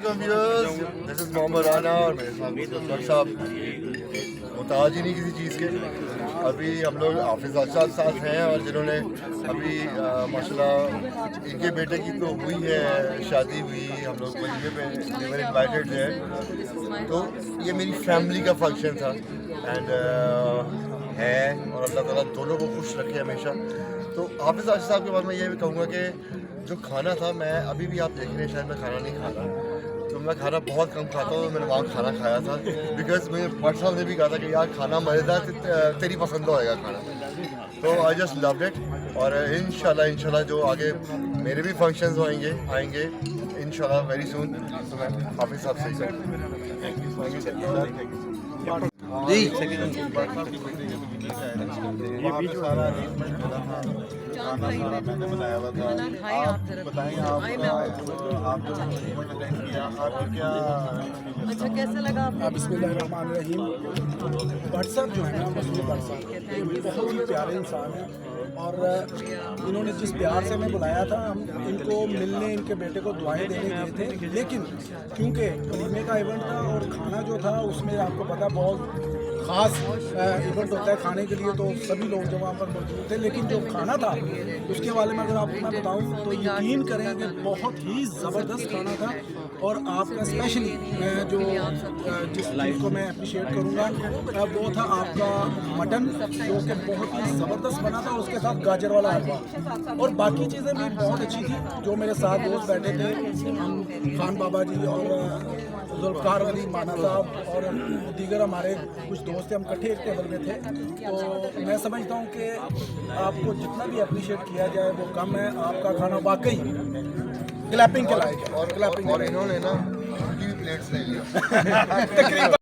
Assalamualaikum viewers, this is Mohammad Rana اور میرے ساتھ ڈاکٹر صاحب محتاج ہی نہیں کسی چیز کے. ابھی ہم لوگ حافظ اشرف ساتھ ہیں اور جنہوں نے ابھی ماشاءاللہ ان کے بیٹے کی تو ہوئی ہے شادی ہوئی, ہم لوگ ولیمے پہ دیور انوائٹیڈ ہیں. تو یہ میری فیملی کا فنکشن تھا اینڈ ہے, اور اللہ تعالیٰ دونوں کو خوش رکھے ہمیشہ. تو حافظ اشرف صاحب کے بعد میں یہ بھی کہوں گا کہ جو کھانا تھا, میں ابھی بھی آپ دیکھ رہے ہیں شاید میں کھانا نہیں کھاتا, تو میں کھانا بہت کم کھاتا ہوں. میں نے وہاں کھانا کھایا تھا بیکاز مجھے پٹ صاحب نے بھی کہا تھا کہ یار کھانا مزیدار تیری پسند ہوئے گا کھانا. تو آئی جسٹ لوڈ اٹ. اور انشاءاللہ جو آگے میرے بھی فنکشنز آئیں گے انشاءاللہ ویری سون. تو میں حافظ صاحب سے ہی جی اچھا کیسا لگا آپ کو؟ بسم اللہ الرحمن الرحیم. بٹ صاحب جو ہے نا مسلم بٹ صاحب بہت ہی پیارے انسان ہیں, اور انہوں نے جس پیار سے ہمیں بلایا تھا, ہم ان کو ملنے ان کے بیٹے کو دعائیں دینے گئے تھے, لیکن کیونکہ ولیمے کا ایونٹ تھا اور کھانا جو تھا اس میں آپ کو پتا بہت خاص ایونٹ ہوتا ہے کھانے کے لیے, تو سبھی لوگ جو وہاں پر موجود تھے. لیکن جو کھانا تھا اس کے بارے میں اگر آپ کو میں بتاؤں تو یقین کریں کہ بہت ہی زبردست کھانا تھا. اور آپ کا اسپیشلی میں جو جس چیز کو میں اپریشیٹ کروں گا وہ تھا آپ کا مٹن, جو کہ بہت ہی زبردست بنا تھا, اور اس کے ساتھ گاجر والا حلوہ, اور باقی چیزیں بھی بہت اچھی تھی. جو میرے ساتھ دوست بیٹھے تھے, خان بابا جی اور ذوالفقار علی مانا صاحب اور دیگر ہمارے کچھ دوست تھے, ہم کٹھے ایک ٹیبل میں تھے. تو میں سمجھتا ہوں کہ آپ کو جتنا بھی اپریشیٹ کیا جائے وہ کم ہے. آپ کا کھانا واقعی کلیپنگ کے لائق ہے, اور انہوں نے نا ان کی بھی پلیٹس لے لیا.